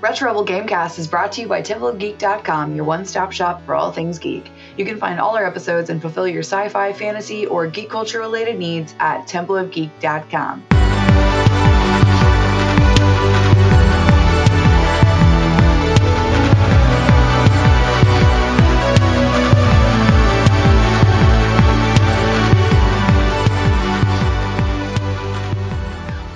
Retro Rebel Gamecast is brought to you by TempleofGeek.com, your one-stop shop for all things geek. You can find all our episodes and fulfill your sci-fi, fantasy, or geek culture-related needs at TempleofGeek.com.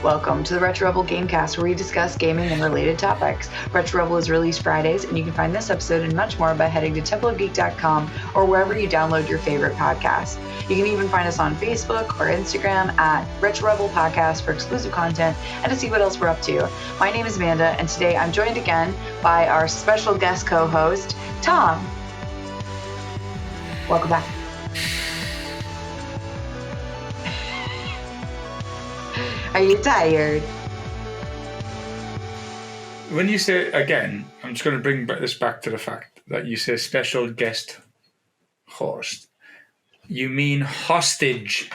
Welcome to the Retro Rebel Gamecast, where we discuss gaming and related topics. Retro Rebel is released Fridays, and you can find this episode and much more by heading to TempleofGeek.com or wherever you download your favorite podcasts. You can even find us on Facebook or Instagram at Retro Rebel Podcast for exclusive content and to see what else we're up to. My name is Amanda, and today I'm joined again by our special guest co-host, Tom. Welcome back. Are you tired? When you say, again, I'm just going to bring this back to the fact that you say special guest host. You mean hostage.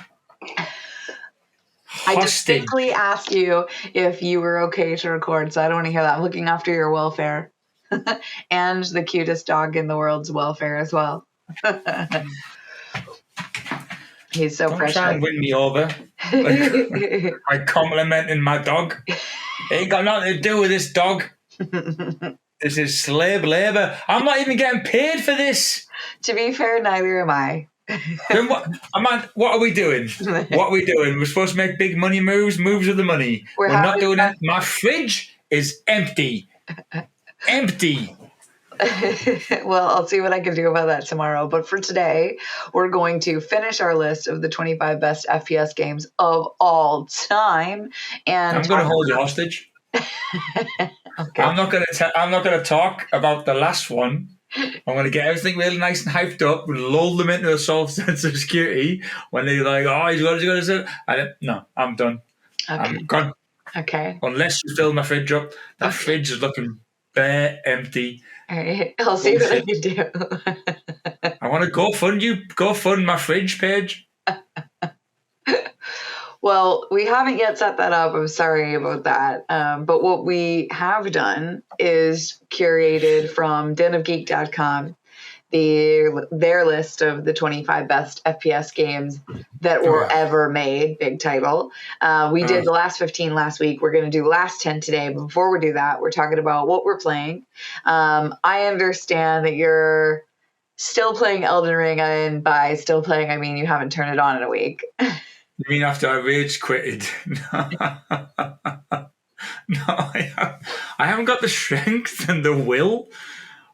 I distinctly asked you if you were okay to record, so I don't want to hear that. I'm looking after your welfare. And the cutest dog in the world's welfare as well. He's so precious. Try and win me over. By complimenting my dog. Ain't got nothing to do with this dog. This is slave labor. I'm not even getting paid for this. To be fair, neither am I. Then what are we doing? What are we doing? We're supposed to make big money moves with the money. We're not doing it. My fridge is empty. Empty. Well, I'll see what I can do about that tomorrow. But for today, we're going to finish our list of the 25 best FPS games of all time. And I'm going to hold you hostage. Okay. I'm not going to talk about the last one. I'm going to get everything really nice and hyped up and lull them into a false sense of security when they're like, "Oh, he's got to say." No, I'm done. Okay. I'm gone. Okay. Unless you fill my fridge up, that fridge is looking bare empty. All right, I'll see what I can do. I want to go fund my fridge page. Well, we haven't yet set that up. I'm sorry about that. But what we have done is curated from denofgeek.com their list of the 25 best FPS games that were ever made, big title. We did the last 15 last week. We're going to do the last 10 today. But before we do that, we're talking about what we're playing. I understand that you're still playing Elden Ring, and by still playing, I mean you haven't turned it on in a week. You mean after I rage quitted? No, I haven't got the strength and the will.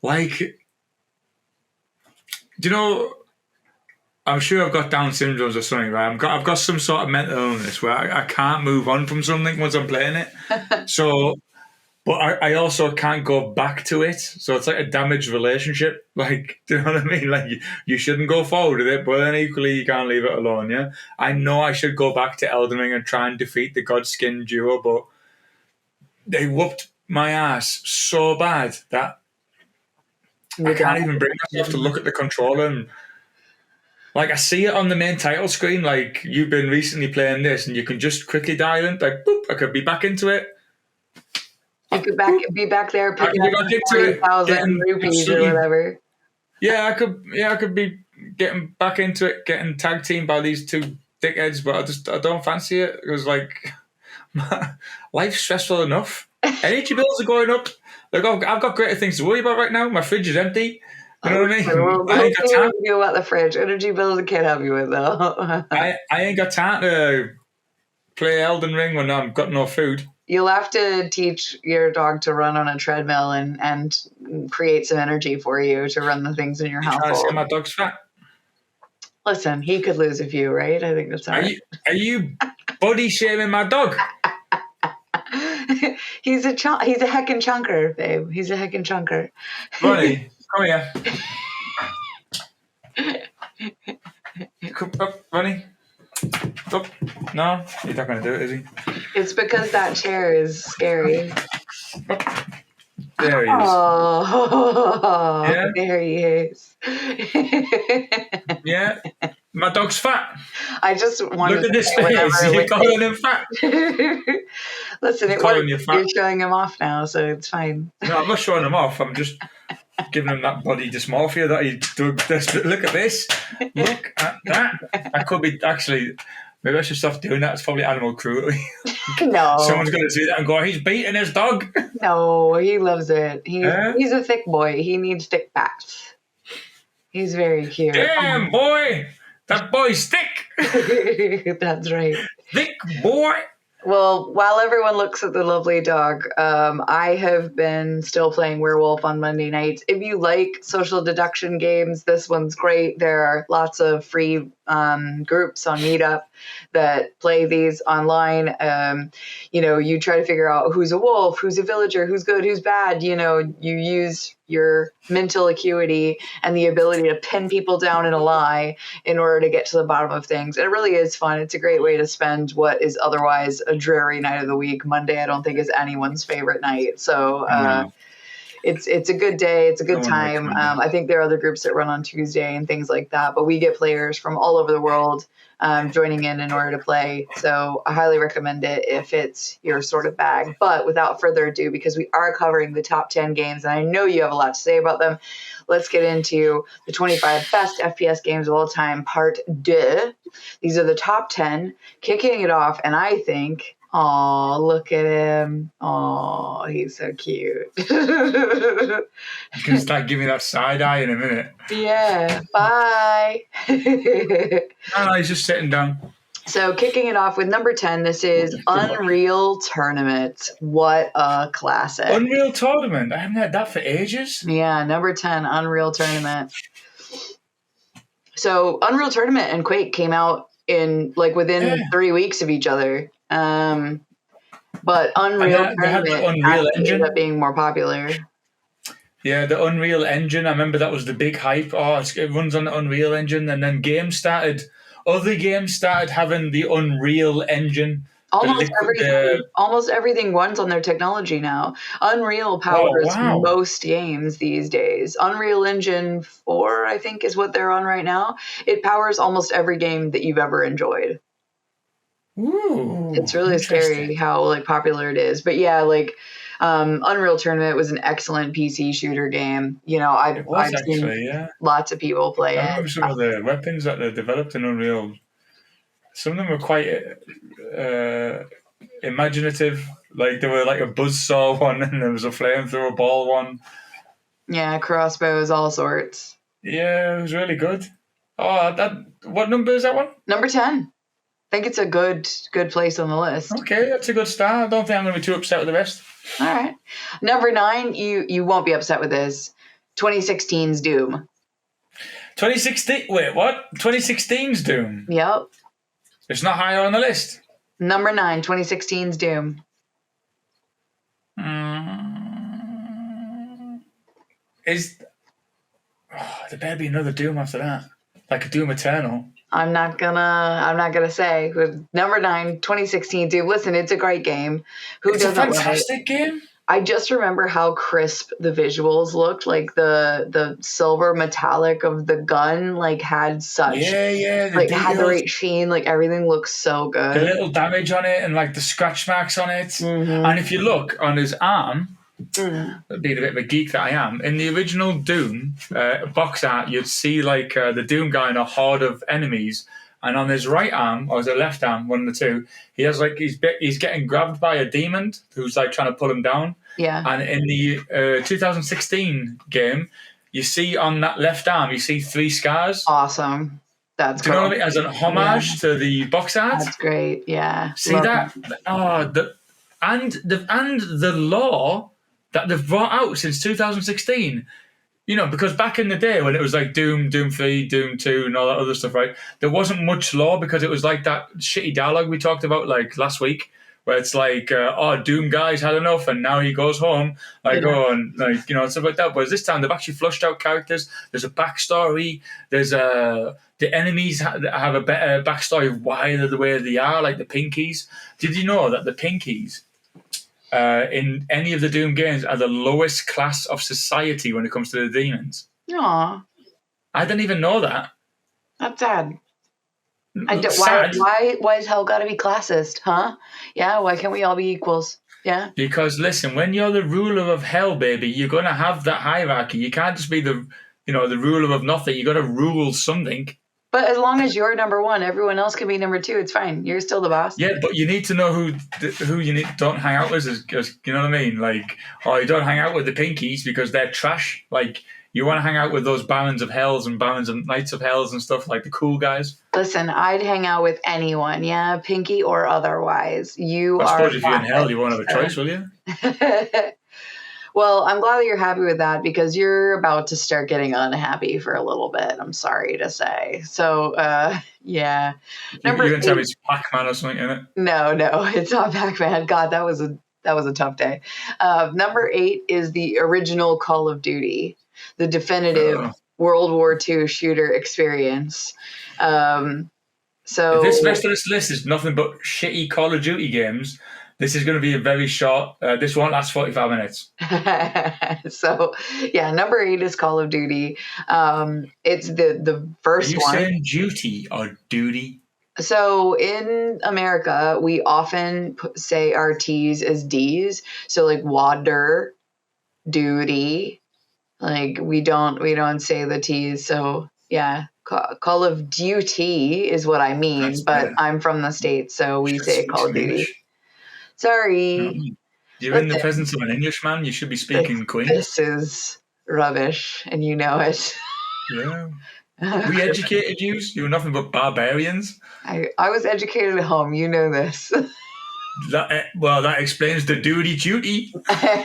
Like, do you know, I'm sure I've got Down syndrome or something, right? I've got some sort of mental illness where I can't move on from something once I'm playing it. So, but I also can't go back to it. So it's like a damaged relationship. Like, do you know what I mean? Like, you shouldn't go forward with it, but then equally you can't leave it alone, yeah? I know I should go back to Elden Ring and try and defeat the Godskin duo, but they whooped my ass so bad that I can't even bring myself to look at the controller. And, like, I see it on the main title screen, like, you've been recently playing this, and you can just quickly dial in, like, boop, I could be back into it. You could be back there picking up 40,000 rupees or whatever. Yeah, I could be getting back into it, getting tag teamed by these two dickheads, but I don't fancy it. It was like, life's stressful enough. Energy bills are going up. Like, I've got greater things to worry about right now. My fridge is empty. You know what I mean? Well, I ain't got time to do about the fridge. Energy bills I can't help you with, though. I ain't got time to play Elden Ring when I've got no food. You'll have to teach your dog to run on a treadmill and create some energy for you to run the things in your household. Trying to say my dog's fat? Listen, he could lose a few, right? I think that's all right. Are you body shaming my dog? He's a heckin' chunker, babe. He's a heckin' chunker. Ronnie, come here. Come up, Ronnie. Up. No, he's not going to do it, is he? It's because that chair is scary. Up. There he is. Oh, yeah? There he is. Yeah. My dog's fat. I just want Look at this face. You're calling him fat. Listen, I'm it calling works. you fat. You're showing him off now, so it's fine. No, I'm not showing him off. I'm just giving him that body dysmorphia that he does. Look at this. Look at that. I could be actually. Maybe I should stop doing that. It's probably animal cruelty. No. Someone's going to see that and go, he's beating his dog. No, he loves it. He's a thick boy. He needs thick backs. He's very cute. Damn, boy. That boy's thick. That's right. Thick boy. Well, while everyone looks at the lovely dog, I have been still playing Werewolf on Monday nights. If you like social deduction games, this one's great. There are lots of free groups on Meetup that play these online. You try to figure out who's a wolf, who's a villager, who's good, who's bad. You use your mental acuity and the ability to pin people down in a lie in order to get to the bottom of things. It really is fun. It's a great way to spend what is otherwise a dreary night of the week. Monday, I don't think, is anyone's favorite night. So it's a good day. It's a good time. I think there are other groups that run on Tuesday and things like that, but we get players from all over the world joining in order to play. So I highly recommend it if it's your sort of bag. But without further ado, because we are covering the top 10 games, and I know you have a lot to say about them, let's get into the 25 best FPS games of all time, part 2. These are the top 10, kicking it off, and I think, oh, look at him. Oh, he's so cute. He's going to start giving that side eye in a minute. Yeah, bye. No, he's just sitting down. So kicking it off with number 10, this is Unreal Tournament. What a classic. Unreal Tournament. I haven't had that for ages. Yeah, number 10, Unreal Tournament. So Unreal Tournament and Quake came out within 3 weeks of each other. But Unreal Tournament ended up being more popular. Yeah, the Unreal Engine. I remember that was the big hype. Oh, it runs on the Unreal Engine. And then other games started having the Unreal Engine. Almost everything runs on their technology now. Unreal powers most games these days. Unreal Engine 4, I think, is what they're on right now. It powers almost every game that you've ever enjoyed. Ooh, it's really scary how popular it is. But yeah, Unreal Tournament was an excellent PC shooter game. I've seen lots of people play it. I remember some of the weapons that they developed in Unreal. Some of them were quite imaginative. There were a buzzsaw one, and there was a flamethrower ball one. Yeah, crossbows, all sorts. Yeah, it was really good. Oh, what number is that one? Number 10. I think it's a good place on the list. Okay, that's a good start. I don't think I'm going to be too upset with the rest. All right. Number 9, you won't be upset with this. 2016's Doom. 2016? Wait, what? 2016's Doom? Yep. It's not higher on the list. Number 9, 2016's Doom. There better be another Doom after that, like a Doom Eternal. I'm not gonna say. Number 9, 2016 Doom. Listen, it's a great game. It's a fantastic game. I just remember how crisp the visuals looked. The silver metallic of the gun had such had the right sheen. Everything looks so good. The little damage on it and the scratch marks on it. Mm-hmm. And if you look on his arm, being a bit of a geek that I am, in the original Doom box art, you'd see the Doom guy in a horde of enemies, and on his right arm or his left arm, one of the two, he has he's getting grabbed by a demon who's trying to pull him down. Yeah. And in the 2016 game, you see on that left arm, you see 3 scars. Awesome. That's cool. Do you know what I mean? As an homage to the box art. That's great. Yeah. See that? The lore that they've brought out since 2016. Because back in the day when it was Doom, Doom 3, Doom 2 and all that other stuff, right? There wasn't much lore because it was that shitty dialogue we talked about last week, where it's Doom guy's had enough and now he goes home, and stuff like that. Whereas this time they've actually flushed out characters. There's a backstory. There's the enemies have a better backstory of why they're the way they are, like the Pinkies. Did you know that the Pinkies in any of the Doom games are the lowest class of society when it comes to the demons? Aww. I didn't even know that. That's sad. Sad. Why is hell got to be classist, huh? Yeah, why can't we all be equals? Yeah. Because listen, when you're the ruler of hell, baby, you're gonna have that hierarchy. You can't just be the ruler of nothing. You got to rule something. But as long as you're number one, everyone else can be number two. It's fine. You're still the boss. Yeah, but you need to know who you don't hang out with. Because you know what I mean. Like, oh, you don't hang out with the pinkies because they're trash. Like, you want to hang out with those barons of hells and barons and knights of hells and stuff, like the cool guys. Listen, I'd hang out with anyone. Yeah, pinky or otherwise. I suppose if you're in hell, you won't have a choice, will you? Well, I'm glad that you're happy with that because you're about to start getting unhappy for a little bit. I'm sorry to say. So, yeah. You're going to tell me it's Pac-Man or something, isn't it? No, it's not Pac-Man. God, that was a tough day. Number 8 is the original Call of Duty, the definitive World War II shooter experience. So if this rest of this list is nothing but shitty Call of Duty games, this is going to be a very short. This won't last 45 minutes. So, yeah, number 8 is Call of Duty. It's the first one. Are you saying duty or duty? So in America, we often say our T's as D's. So like water, duty, like we don't say the T's. So yeah, Call of Duty is what I mean. That's but better. I'm from the States, so we say Call of Duty. Sorry. You're in the presence of an Englishman. You should be speaking Queen. This is rubbish, and you know it. Yeah. We educated you. You were nothing but barbarians. I was educated at home. You know this. That explains the duty.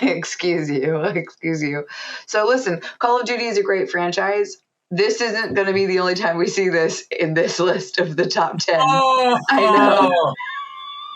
Excuse you. So listen, Call of Duty is a great franchise. This isn't going to be the only time we see this in this list of the top 10. Oh, I know.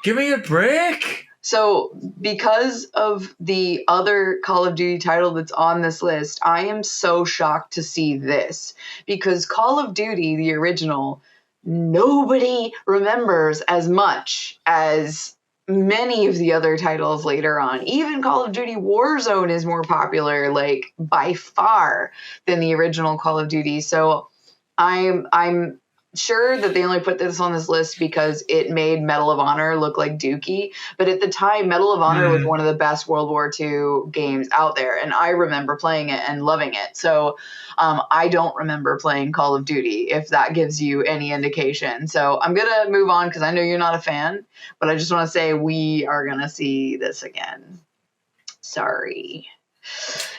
Give me a break. So because of the other Call of Duty title that's on this list, I am so shocked to see this. Because Call of Duty, the original, nobody remembers as much as many of the other titles later on. Even Call of Duty Warzone is more popular, like, by far than the original Call of Duty. So I'm sure that they only put this on this list because it made Medal of Honor look like Dookie. But at the time, Medal of Honor was one of the best World War II games out there. And I remember playing it and loving it. So I don't remember playing Call of Duty, if that gives you any indication. So I'm going to move on because I know you're not a fan. But I just want to say we are going to see this again. Sorry.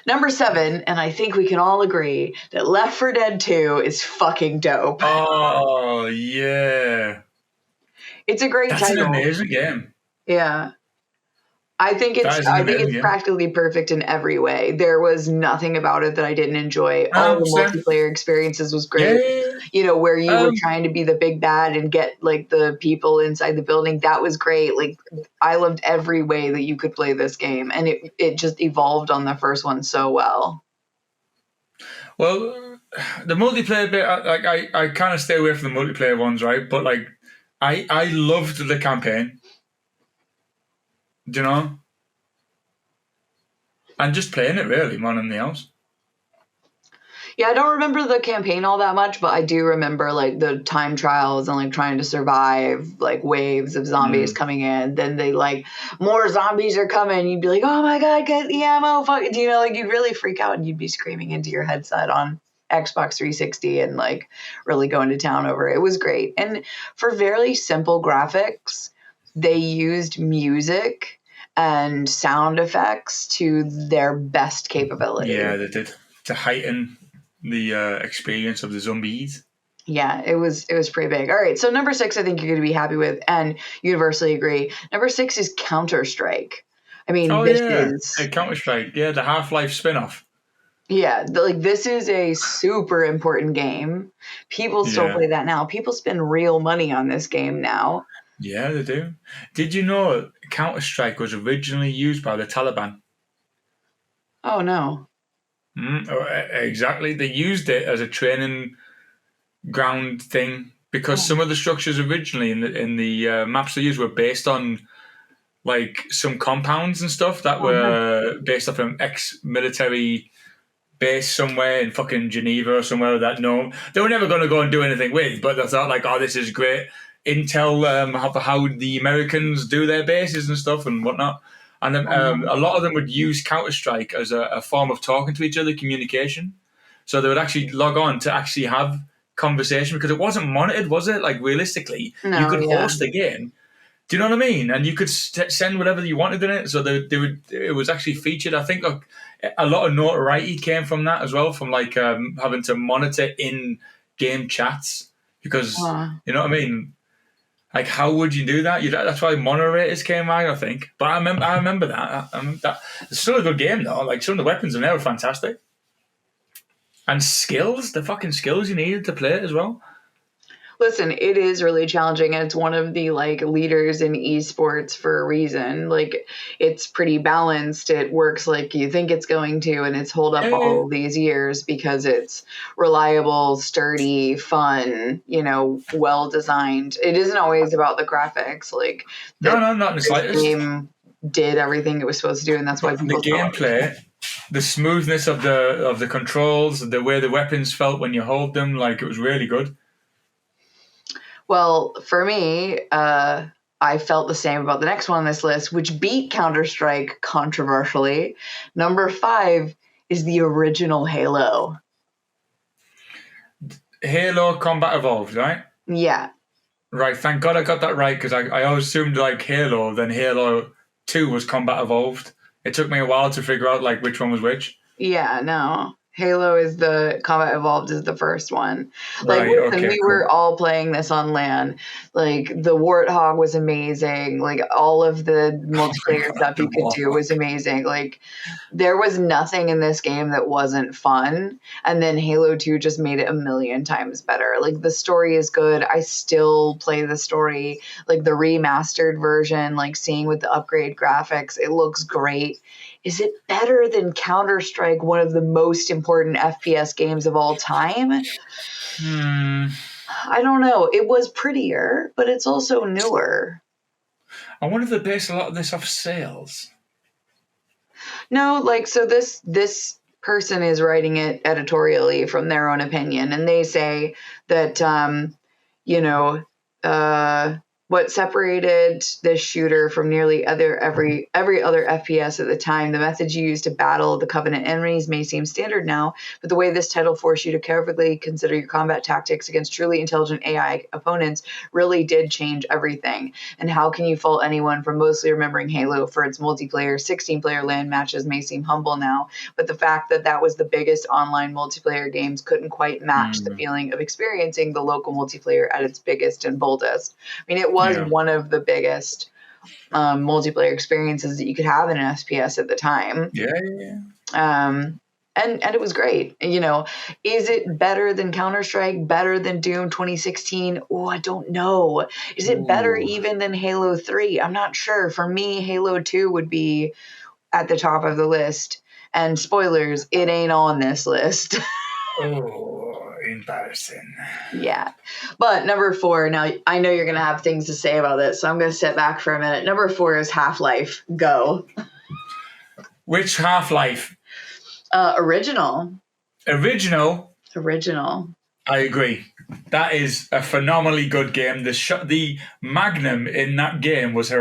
Number 7, and I think we can all agree that Left 4 Dead 2 is fucking dope. Oh, yeah. It's a great title. That's an amazing game. Yeah. I think it's practically perfect in every way. There was nothing about it that I didn't enjoy. All the multiplayer experiences was great. Yeah. You know, where you were trying to be the big bad and get like the people inside the building. That was great. Like I loved every way that you could play this game, and it just evolved on the first one so well. Well, the multiplayer bit, like I kind of stay away from the multiplayer ones, right? But like I loved the campaign. Do you know? And just playing it really more than anything else. Yeah, I don't remember the campaign all that much, but I do remember like the time trials and like trying to survive like waves of zombies coming in. Then they like more zombies are coming. You'd be like, oh my God, get the ammo. Fuck. Do you know, like you'd really freak out and you'd be screaming into your headset on Xbox 360 and like really going to town over it. It was great. And for very simple graphics, they used music and sound effects to their best capability. Yeah, they did, to heighten the experience of the zombies. Yeah, it was pretty big. All right, so number 6, I think you're going to be happy with, and universally agree. Number 6 is Counter-Strike. I mean, this is Counter-Strike. Yeah, the Half-Life spin-off. Yeah, this is a super important game. People still play that now. People spend real money on this game now. Yeah, they do. Did you know Counter-Strike was originally used by the Taliban? Oh, no. Exactly. They used it as a training ground thing because some of the structures originally in the maps they used were based on like some compounds and stuff that were based off an ex-military base somewhere in fucking Geneva or somewhere that they were never going to go and do anything with, but they thought like, oh, this is great intel how the Americans do their bases and stuff and whatnot. And then, a lot of them would use Counter-Strike as a form of talking to each other, communication. So they would actually log on to actually have conversation because it wasn't monitored, was it? Like realistically, you could host a game. Do you know what I mean? And you could send whatever you wanted in it. So they would. It was actually featured. I think a lot of notoriety came from that as well, from like having to monitor in-game chats because you know what I mean. Like, how would you do that? That's why moderators came out, I think. But I remember that. It's still a good game though. Like some of the weapons in there were fantastic, and the fucking skills you needed to play it as well. Listen, it is really challenging, and it's one of the like leaders in esports for a reason. Like, it's pretty balanced. It works like you think it's going to, and it's held up all these years because it's reliable, sturdy, fun, well designed. It isn't always about the graphics. Like, no, not in the slightest. The game did everything it was supposed to do, and that's why people the gameplay. The smoothness of the controls, the way the weapons felt when you hold them, like it was really good. Well, for me, I felt the same about the next one on this list, which beat Counter-Strike controversially. Number 5 is the original Halo. Halo Combat Evolved, right? Yeah. Right, thank God I got that right because I always assumed like Halo, then Halo 2 was Combat Evolved. It took me a while to figure out like which one was which. Yeah, no. Halo is the Combat Evolved is the first one. Like, right, listen, we were all playing this on LAN. Like, the Warthog was amazing. Like, all of the multiplayer stuff you could do was amazing. Like, there was nothing in this game that wasn't fun. And then Halo 2 just made it a million times better. Like, the story is good. I still play the story. Like, the remastered version, like, seeing with the upgrade graphics, it looks great. Is it better than Counter-Strike, one of the most important FPS games of all time? I don't know. It was prettier, but it's also newer. I wonder if they base a lot of this off sales. No, like, so this person is writing it editorially from their own opinion, and they say that, what separated this shooter from nearly every other FPS at the time, the methods you used to battle the Covenant enemies may seem standard now, but the way this title forced you to carefully consider your combat tactics against truly intelligent AI opponents really did change everything. And how can you fault anyone for mostly remembering Halo for its multiplayer? 16-player LAN matches may seem humble now, but the fact that that was the biggest online multiplayer games couldn't quite match the feeling of experiencing the local multiplayer at its biggest and boldest. I mean, it was one of the biggest multiplayer experiences that you could have in an FPS at the time. And it was great. Is it better than Counter-Strike? Better than Doom 2016? Oh, I don't know. Is it better even than Halo 3? I'm not sure. For me, Halo 2 would be at the top of the list. And spoilers, it ain't on this list. Embarrassing. Yeah. But number 4, now I know you're going to have things to say about this, so I'm going to sit back for a minute. Number 4 is Half-Life. Go. Which Half-Life? Original. Original? Original. I agree. That is a phenomenally good game. The Magnum in that game was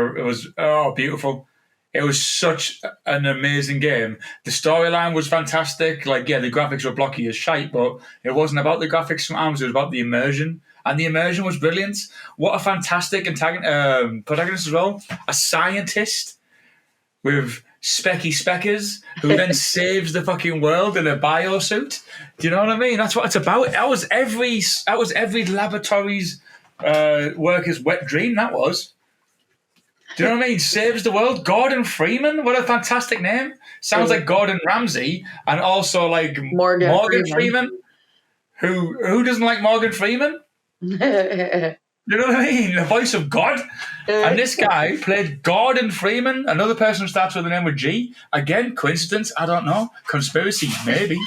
beautiful. It was such an amazing game. The storyline was fantastic. Like, yeah, the graphics were blocky as shite, but it wasn't about the graphics from Arms. It was about the immersion. And the immersion was brilliant. What a fantastic protagonist as well. A scientist with specky speckers who then saves the fucking world in a biosuit. Do you know what I mean? That's what it's about. That was every laboratory's worker's wet dream, that was. Do you know what I mean? Saves the world. Gordon Freeman. What a fantastic name. Sounds like Gordon Ramsay and also like Morgan Freeman. Who doesn't like Morgan Freeman? You know what I mean? The voice of God. And this guy played Gordon Freeman. Another person who starts with the name with G. Again, coincidence? I don't know. Conspiracy? Maybe.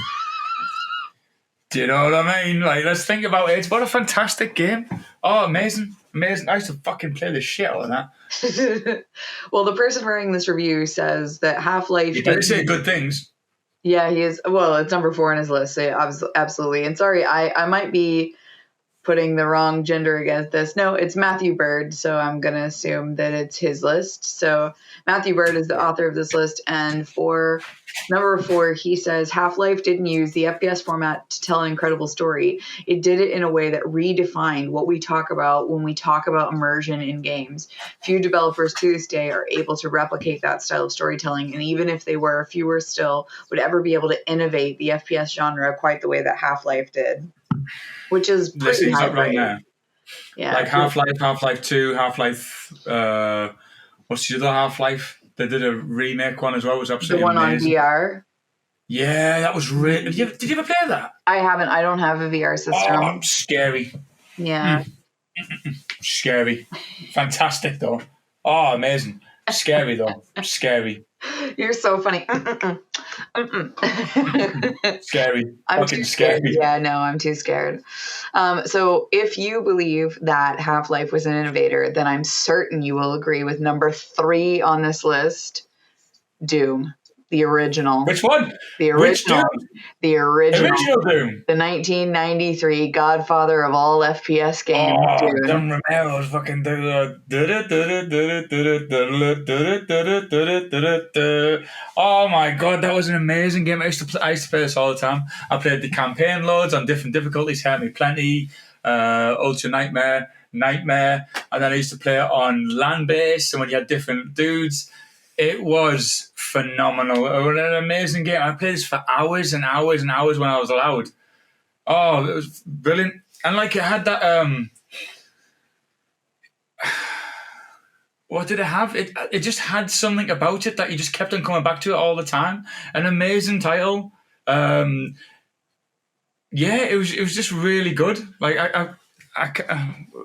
Do you know what I mean? Like, let's think about it. What a fantastic game. Oh, amazing. Amazing. I used to fucking play the shit out of that. Well, the person writing this review says that Half-Life... You better say good things. Yeah, he is. Well, it's number 4 on his list. So yeah, absolutely. And sorry, I might be putting the wrong gender against this. No, it's Matthew Bird, so I'm going to assume that it's his list. So Matthew Bird is the author of this list, and for number 4, he says Half-Life didn't use the FPS format to tell an incredible story. It did it in a way that redefined what we talk about when we talk about immersion in games. Few developers to this day are able to replicate that style of storytelling, and even if they were, fewer still would ever be able to innovate the FPS genre quite the way that Half-Life did, which is Let's pretty see, he's high not wrong praise. there. Yeah. Like Half-Life, Half-Life 2, Half-Life, what's the other Half-Life? They did a remake one as well. It was The absolutely one on amazing. VR. Yeah, that was really... Did you ever play that? I haven't. I don't have a VR system. Oh, scary. Yeah. Scary. Fantastic, though. Oh, amazing. Scary, though. Scary. You're so funny. Scary. I'm Fucking too scary. scared. Yeah, no, I'm too scared. So if you believe that Half-Life was an innovator, then I'm certain you will agree with number 3 on this list, Doom, the original. Which one? The Which original. Doom? The original. Original Doom. The 1993 godfather of all FPS games, Oh, dude. Don Romero was fucking oh my god, that was an amazing game. I used to play this all the time. I played the campaign loads on different difficulties. Help Me Plenty, Ultra Nightmare, Nightmare, and then I used to play it on land base. And when you had different dudes, it was phenomenal. It was an amazing game. I played this for hours and hours and hours when I was allowed. Oh, it was brilliant. And like it had that what did it have? It just had something about it that you just kept on coming back to it all the time. An amazing title. Yeah, it was just really good. Like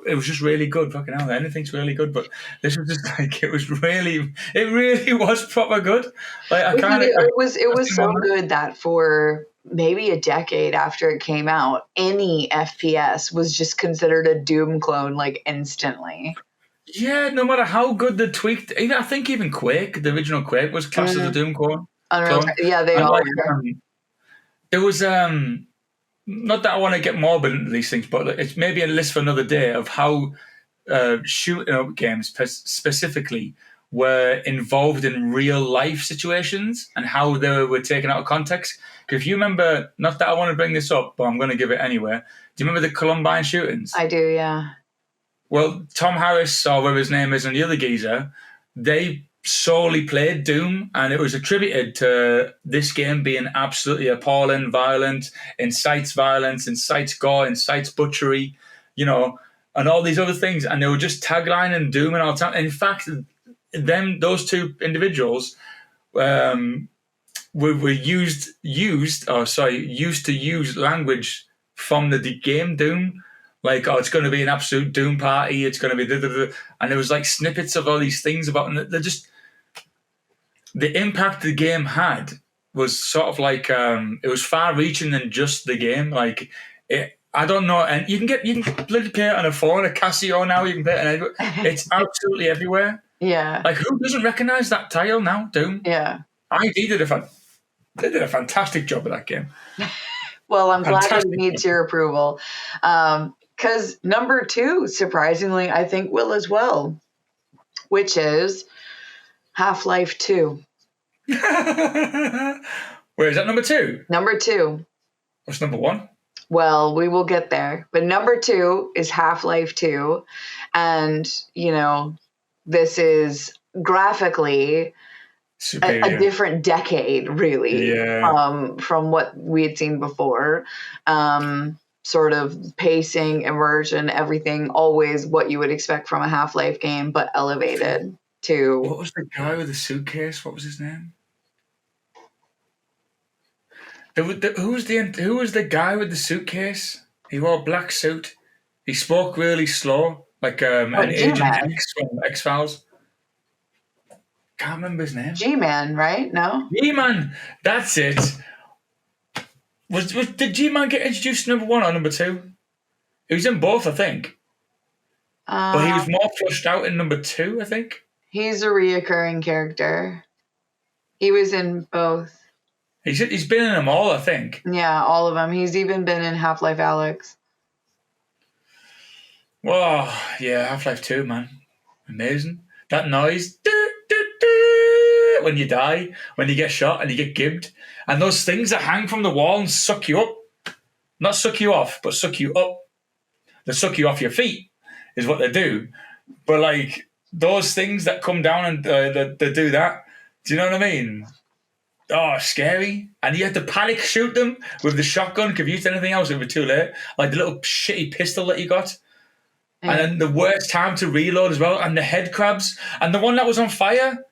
it was just really good. Fucking hell, anything's really good, but this was just like it really was proper good. Like I can't. It was so good that for maybe a decade after it came out, any FPS was just considered a Doom clone, like instantly. Yeah, no matter how good they tweaked, I think even Quake, the original Quake, was classed as a Doom clone. Yeah, they and all like, are. there was not that I want to get morbid into these things, but it's maybe a list for another day of how shooting up games specifically were involved in real life situations and how they were taken out of context. Because if you remember, not that I want to bring this up, but I'm going to give it anyway. Do you remember the Columbine shootings? I do, yeah. Well, Tom Harris, or whatever his name is, and the other geezer, they solely played Doom, and it was attributed to this game being absolutely appalling, violent, incites violence, incites gore, incites butchery, and all these other things. And they were just taglining Doom and all the time. In fact, those two individuals were used to use language from the game Doom. Like, oh, it's going to be an absolute Doom party. It's going to be and there was like snippets of all these things about, and they're just the impact the game had was sort of like it was far-reaching than just the game. Like, I don't know, and you can play it on a phone, a Casio now. You can play it, it's absolutely everywhere. Yeah. Like, who doesn't recognize that title now? Doom. Yeah. ID did a fantastic job of that game. Well, I'm glad it needs your approval. Because number 2, surprisingly, I think will as well, which is Half-Life 2. Where is that, number 2? Number 2. What's number 1? Well, we will get there. But number 2 is Half-Life 2. And, this is graphically a different decade, really, from what we had seen before. Sort of pacing, immersion, everything, always what you would expect from a Half-Life game, but elevated to... What was the guy with the suitcase? What was his name? Who was the guy with the suitcase? He wore a black suit. He spoke really slow, like an Agent X from X-Files. Can't remember his name. G-Man, right? No? G-Man! That's it. Did G-Man get introduced to number 1 or number 2? He was in both, I think. But he was more flushed out in number 2, I think. He's a reoccurring character. He was in both. He's been in them all, I think. Yeah, all of them. He's even been in Half-Life Alyx. Whoa, yeah, Half-Life 2, man. Amazing. That noise when you die, when you get shot and you get gibbed. And those things that hang from the wall and suck you up. Not suck you off, but suck you up. They suck you off your feet, is what they do. But, like, those things that come down and they do that, do you know what I mean? Oh, scary. And you had to panic shoot them with the shotgun. If you used anything else, it would be too late. Like the little shitty pistol that you got. And then the worst time to reload as well. And the head crabs. And the one that was on fire.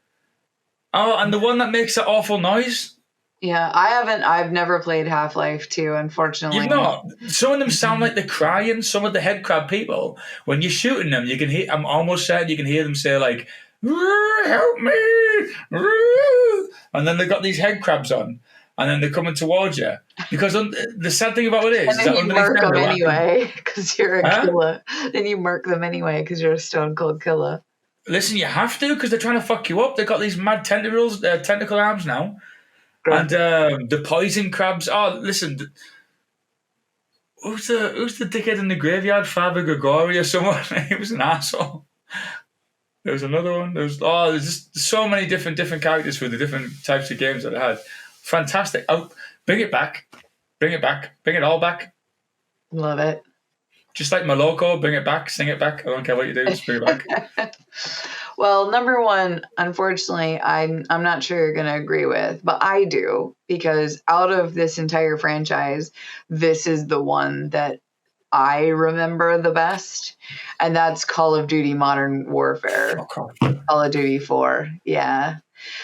Oh, and the one that makes that awful noise. Yeah, I've never played Half-Life 2, unfortunately. You've not. Some of them sound like they're crying. Some of the head crab people, when you're shooting them, you can hear, I'm almost certain you can hear them say like, help me. And then they've got these head crabs on. And then they're coming towards you. Because the sad thing about it is and then that you murk them anyway because you're a killer. Then you murk them anyway because you're a stone cold killer. Listen, you have to because they're trying to fuck you up. They've got these mad tentacle arms now. And the poison crabs. Oh, listen. Who's the dickhead in the graveyard? Father Gregory or someone? He was an asshole. There was another one. There's just so many different characters for the different types of games that I had. Fantastic. Oh, bring it back. Bring it back. Bring it all back. Love it. Just like Moloko, bring it back, sing it back. I don't care what you do, just bring it back. Well, number one, unfortunately, I'm not sure you're going to agree with, but I do, because out of this entire franchise, this is the one that I remember the best, and that's Call of Duty Modern Warfare. Okay. Call of Duty 4. Yeah.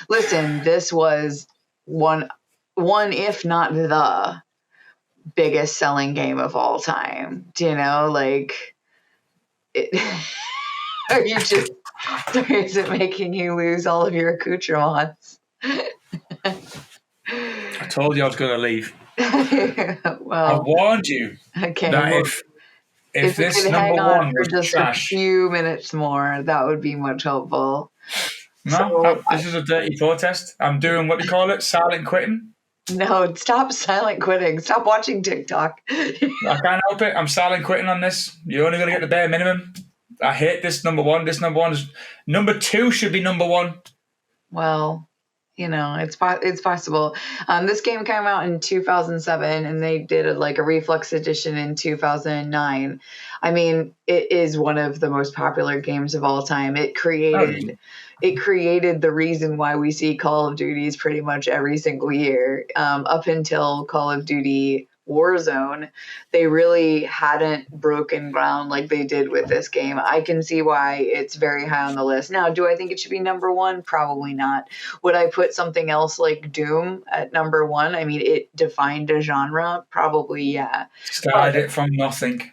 Listen, this was one, if not the biggest selling game of all time. Do you know, like, are you just, is it making you lose all of your accoutrements? I told you I was going to leave. Well, I warned you okay, that well, if you this could number hang on one for was just trash. a few minutes more, that would be much helpful. No, this is a dirty protest. I'm doing, what do you call it, silent quitting? No, stop silent quitting. Stop watching TikTok. I can't help it. I'm silent quitting on this. You're only going to get the bare minimum. I hate this number one. This number one is... Number two should be number one. Well, you know, it's possible. This game came out in 2007, and they did a Reflex edition in 2009. I mean, it is one of the most popular games of all time. It created the reason why we see Call of Duties pretty much every single year. Up until Call of Duty Warzone, they really hadn't broken ground like they did with this game. I can see why it's very high on the list. Now, do I think it should be number one? Probably not. Would I put something else like Doom at number one? I mean, it defined a genre. Probably, yeah. Started it from nothing.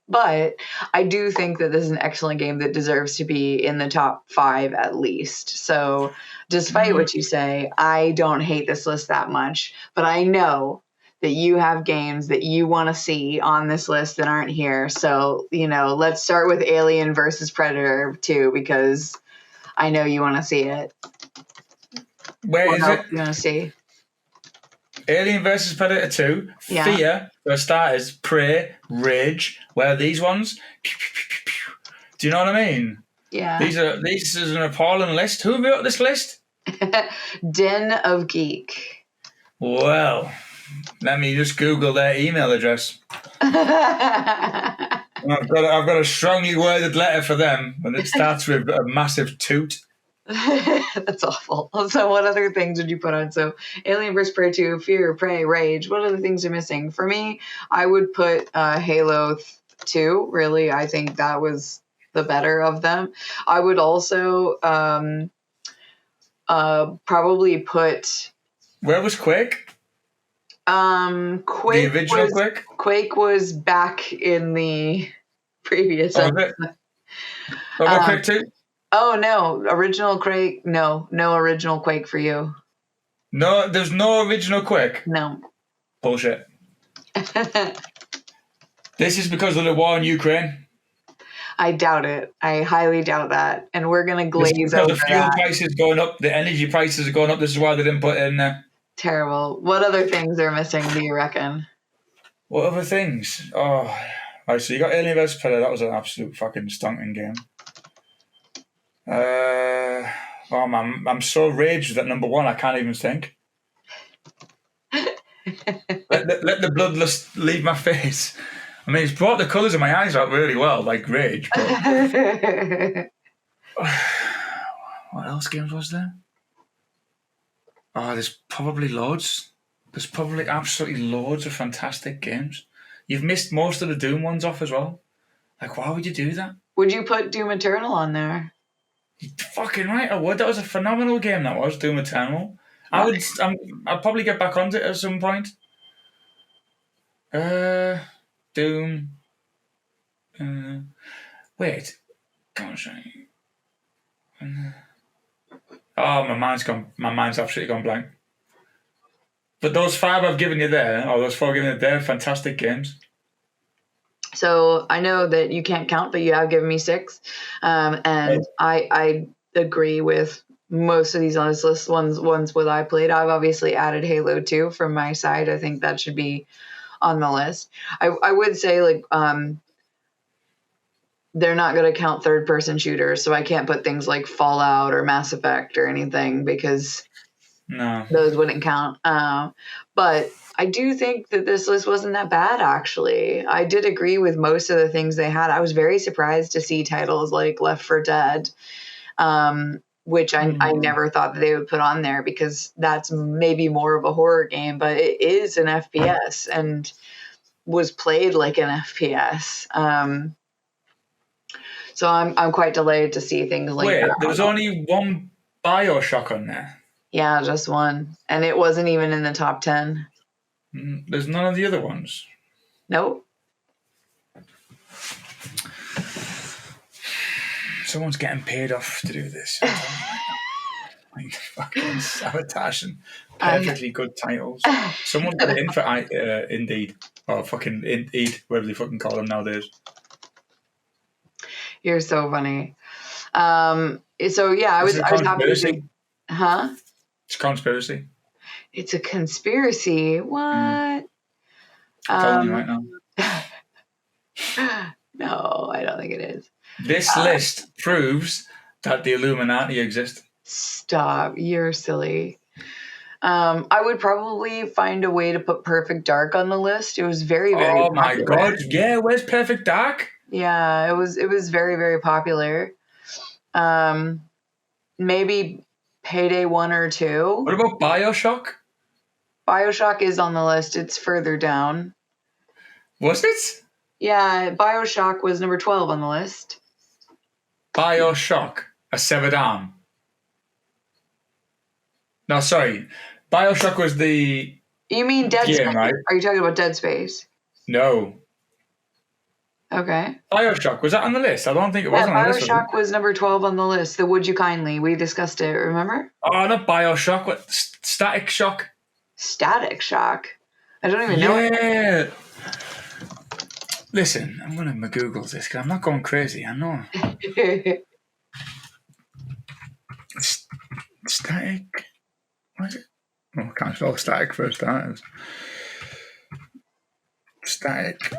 But I do think that this is an excellent game that deserves to be in the top 5 at least. So despite what you say, I don't hate this list that much. But I know that you have games that you want to see on this list that aren't here. So, you know, let's start with Alien versus Predator 2, because I know you want to see it. Where is it? You want to see? Alien versus Predator 2, Yeah. Fear, for starters, Prey, Rage. Where are these ones? Do you know what I mean? Yeah. This is an appalling list. Who wrote this list? Den of Geek. Well, let me just Google their email address. I've got a strongly worded letter for them, and it starts with a massive toot. That's awful. So what other things would you put on? So Alien vs. Prey 2, Fear, Prey, Rage. What other things are missing? For me, I would put Halo 2. Really, I think that was the better of them. I would also probably put... Where was Quake? Quake, the original Quake? Quake was back in the previous episode. What about Quake 2? Oh, no. Original Quake? No original Quake for you. No, there's no original Quake? No. Bullshit. This is because of the war in Ukraine. I doubt it. I highly doubt that. And we're going to glaze Because over the fuel that. prices going up, the energy prices are going up. This is why they didn't put it in there. Terrible. What other things are missing, do you reckon? What other things? Oh, right. So you got Alien vs Predator. That was an absolute fucking stonking game. Oh man, I'm so raged at number one. I can't even think. let the bloodlust leave my face. I mean, it's brought the colours of my eyes out really well, like rage. But what else games was there? Oh, there's probably loads. There's probably absolutely loads of fantastic games. You've missed most of the Doom ones off as well. Like, why would you do that? Would you put Doom Eternal on there? You're fucking right, I would. That was a phenomenal game, that was, Doom Eternal. I'd probably get back onto it at some point. Doom. Wait. Gosh. Oh, my mind's absolutely gone blank. But those 5 I've given you there, or those 4 I've given you there, fantastic games. So I know that you can't count, but you have given me 6. And I agree with most of these on this list. Ones with I played. I've obviously added Halo 2 from my side. I think that should be on the list. I would say, like, they're not going to count third-person shooters, so I can't put things like Fallout or Mass Effect or anything because those wouldn't count. But I do think that this list wasn't that bad, actually. I did agree with most of the things they had. I was very surprised to see titles like Left 4 Dead, which I never thought that they would put on there because that's maybe more of a horror game, but it is an FPS and was played like an FPS. So I'm quite delighted to see things like that. Wait, there was only one Bioshock on there? Yeah, just one. And it wasn't even in the top 10. There's none of the other ones? Nope. Someone's getting paid off to do this. Like fucking sabotaging perfectly good titles. Someone put it in for Indeed. Or fucking Indeed, whatever they fucking call them nowadays. You're so funny. So yeah, I was happy to. Huh? It's a conspiracy. It's a conspiracy. What? I'm telling you right now. No, I don't think it is. This list proves that the Illuminati exist. Stop. You're silly. I would probably find a way to put Perfect Dark on the list. It was very, very Oh popular. my god. Yeah, where's Perfect Dark? Yeah, it was very, very popular. Maybe Payday 1 or 2. What about Bioshock? Bioshock is on the list. It's further down. Was it? Yeah, Bioshock was number 12 on the list. Bioshock, a severed arm. No, sorry. Bioshock was the You mean Dead game, Space? right? Are you talking about Dead Space? No. Okay. Bioshock, was that on the list? I don't think it was on the list. Bioshock was number 12 on the list. The Would You Kindly. We discussed it, remember? Oh, not Bioshock. What? Static Shock? Static Shock. I don't even know. Yeah. Listen, I'm going to Google this because I'm not going crazy. I know. Static. What is it? Oh, I can't spell static for starters. Static.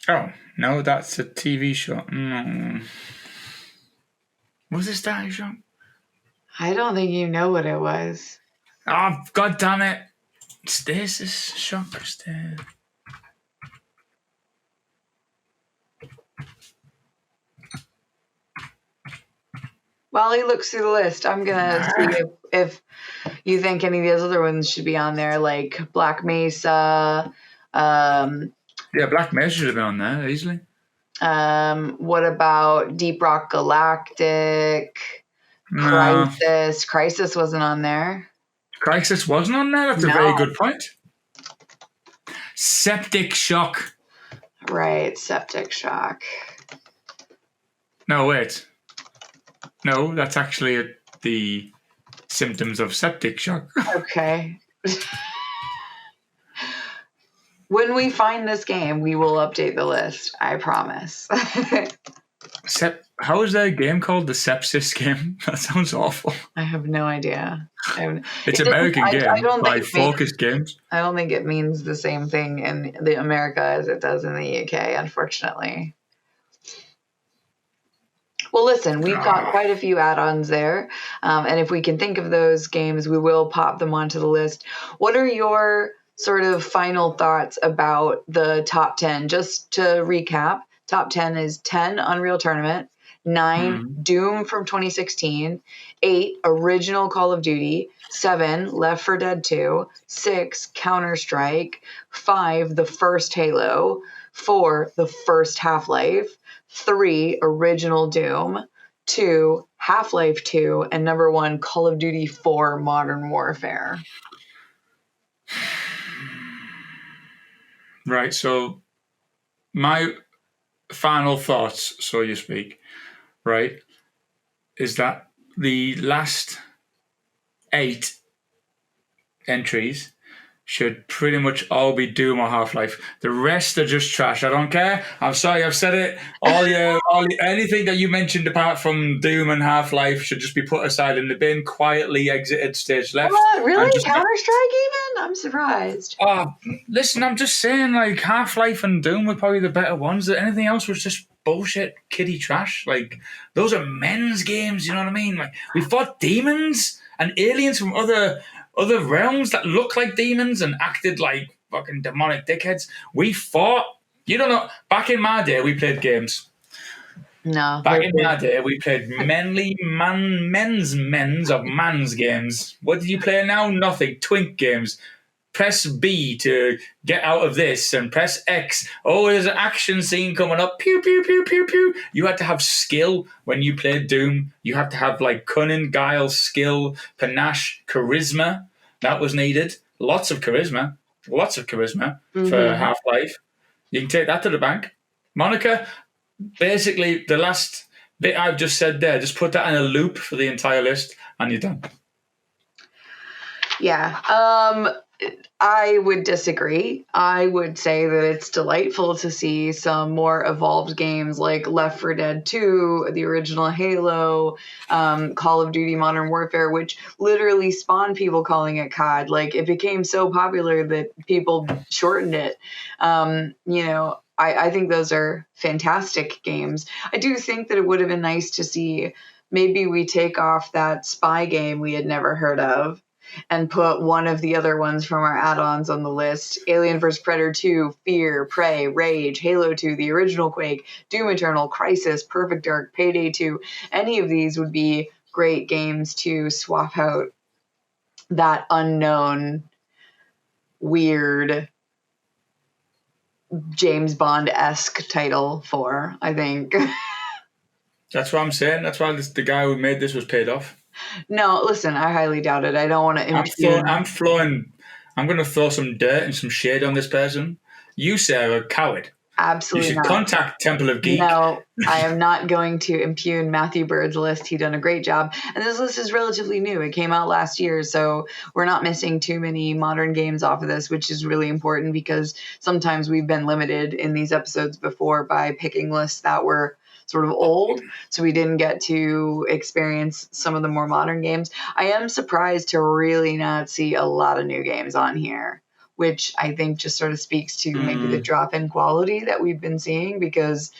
Oh, no, that's a TV show. No. Was it Static Shock? I don't think you know what it was. Oh, god damn it. Stasis Shock. While he looks through the list, I'm going to see if you think any of those other ones should be on there, like Black Mesa. Yeah, Black Mesa should have been on there easily. What about Deep Rock Galactic? No. Crisis. Crisis wasn't on there. Crisis wasn't on there? That's a very good point. Septic Shock. Right, Septic Shock. No, wait. No, that's actually the symptoms of septic shock. Okay. When we find this game, we will update the list. I promise. How is there a game called the Sepsis game? That sounds awful. I have no idea. It's an American I game don't by think it means, Focus Games. I don't think it means the same thing in the America as it does in the UK, unfortunately. Well, listen, we've got quite a few add-ons there, and if we can think of those games, we will pop them onto the list. What are your sort of final thoughts about the top 10? Just to recap, top 10 is 10 Unreal Tournament, 9 Doom from 2016, 8 original Call of Duty, 7 Left 4 Dead 2, 6 Counter-Strike, 5 the first Halo, 4 the first Half-Life, 3 original Doom, 2 Half-Life 2, and number 1 Call of Duty 4 Modern Warfare. Right, so my final thoughts, so you speak, right, is that the last 8 entries should pretty much all be Doom or Half-Life. The rest are just trash. I don't care. I'm sorry, I've said it. Anything that you mentioned apart from Doom and Half-Life should just be put aside in the bin, quietly exited stage left. What? Really? Counter-Strike even? I'm surprised. Listen, I'm just saying, like, Half-Life and Doom were probably the better ones. Anything else was just bullshit, kiddie trash. Like, those are men's games, you know what I mean? Like, we fought demons and aliens from other realms that look like demons and acted like fucking demonic dickheads. We fought. You don't know. Back in my day, we played games. No. Back in my day, we played men's games. What did you play now? Nothing. Twink games. Press B to get out of this and press X. Oh, there's an action scene coming up. Pew, pew, pew, pew, pew. You had to have skill when you played Doom. You had to have like cunning, guile, skill, panache, charisma. That was needed. Lots of charisma for Half-Life. You can take that to the bank. Monica, basically the last bit I've just said there, just put that in a loop for the entire list and you're done. Yeah. I would disagree. I would say that it's delightful to see some more evolved games like Left 4 Dead 2, the original Halo, Call of Duty Modern Warfare, which literally spawned people calling it COD. Like, it became so popular that people shortened it. I think those are fantastic games. I do think that it would have been nice to see maybe we take off that spy game we had never heard of and put one of the other ones from our add-ons on the list. Alien vs. Predator 2, Fear, Prey, Rage, Halo 2, the original Quake, Doom Eternal, Crisis, Perfect Dark, Payday 2. Any of these would be great games to swap out that unknown, weird, James Bond-esque title for, I think. That's what I'm saying. That's why the guy who made this was paid off. No, listen, I highly doubt it. I don't want to impugn. I'm going to throw some dirt and some shade on this person. You, Sarah, are a coward. Absolutely You should not. contact Temple of Geek. No, I am not going to impugn Matthew Bird's list. He done a great job. And this list is relatively new. It came out last year, so we're not missing too many modern games off of this, which is really important because sometimes we've been limited in these episodes before by picking lists that were sort of old, so we didn't get to experience some of the more modern games. I am surprised to really not see a lot of new games on here, which I think just sort of speaks to maybe the drop in quality that we've been seeing, because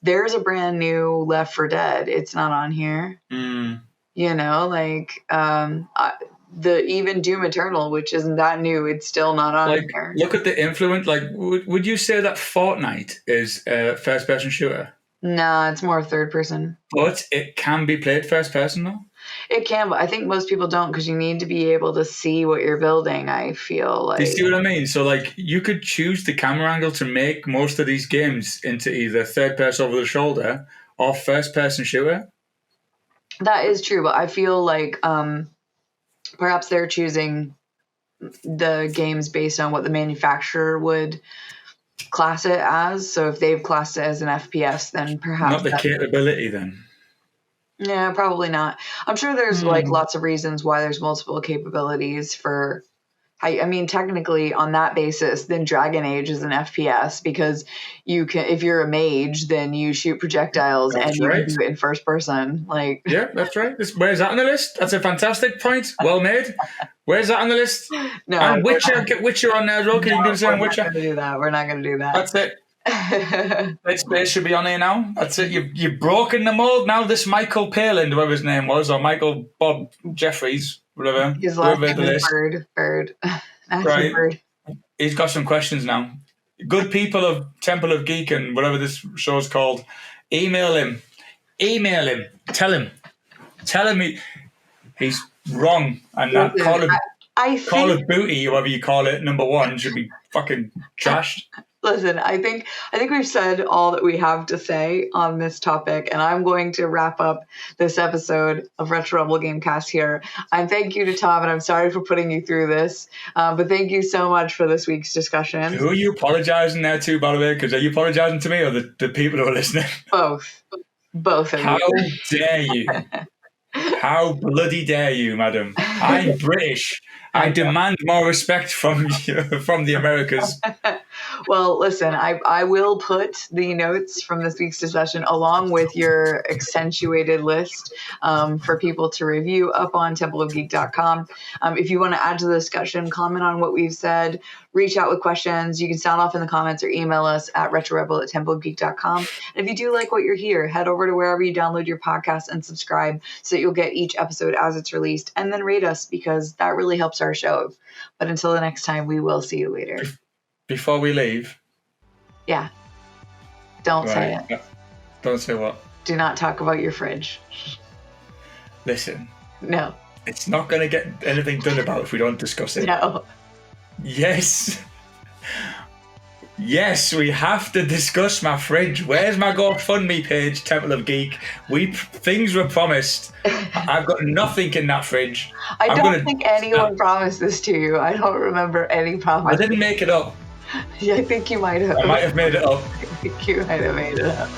there's a brand new Left 4 Dead. It's not on here. You know, like the even Doom Eternal, which isn't that new, it's still not on here. Look at the influence. Like, would you say that Fortnite is a first person shooter? No, it's more third person. But it can be played first person, though? It can, but I think most people don't, because you need to be able to see what you're building, I feel like. Do you see what I mean? So, like, you could choose the camera angle to make most of these games into either third person over the shoulder or first person shooter. That is true, but I feel like perhaps they're choosing the games based on what the manufacturer would class it as. So if they've classed it as an FPS, then perhaps not the capability then. Yeah, probably not. I'm sure there's like lots of reasons why there's multiple capabilities for I mean, technically, on that basis, then Dragon Age is an FPS because you can, if you're a mage, then you shoot projectiles and That's you can right. do it in first person. Like, Yeah, that's right. Where's that on the list? That's a fantastic point. Well made. Where's that on the list? no, And Witcher, get Witcher on there as well. Can you do the same we're Witcher? not going to do that. We're not going to do that. That's it. Dead Space should be on here now. That's it. You've broken the mold now. This Michael Palin, whoever his name was, or Michael Bob Jeffries, whatever. His last whoever name the is list. Bird. Right. Bird. He's got some questions now. Good people of Temple of Geek and whatever this show's called, email him. Tell him he's wrong, and that Call of Booty, whatever you call it, #1 should be fucking trashed. Listen, I think we've said all that we have to say on this topic, and I'm going to wrap up this episode of Retro Rebel Gamecast here. And thank you to Tom, and I'm sorry for putting you through this, but thank you so much for this week's discussion. Who are you apologising there to, by the way? Because are you apologising to me or the people who are listening? Both of How you. dare you? How bloody dare you, madam? I'm British. I demand more respect from the Americas. Well, listen, I will put the notes from this week's discussion along with your accentuated list for people to review up on templeofgeek.com. If you want to add to the discussion, comment on what we've said, reach out with questions. You can sound off in the comments or email us at retrorebel@templeofgeek.com. And if you do like what you're hearing, head over to wherever you download your podcast and subscribe so that you'll get each episode as it's released, and then rate us because that really helps our show. But until the next time, we will see you later. Before we leave. Yeah. Don't say it. Don't say what? Do not talk about your fridge. Listen. No. It's not going to get anything done about if we don't discuss it. No. Yes. Yes, we have to discuss my fridge. Where's my GoFundMe page, Temple of Geek? Things were promised. I've got nothing in that fridge. I don't think anyone promised this to you. I don't remember any promise. I didn't make it up. Yeah, I think you might have. I might have made it up. I think you might have made it up.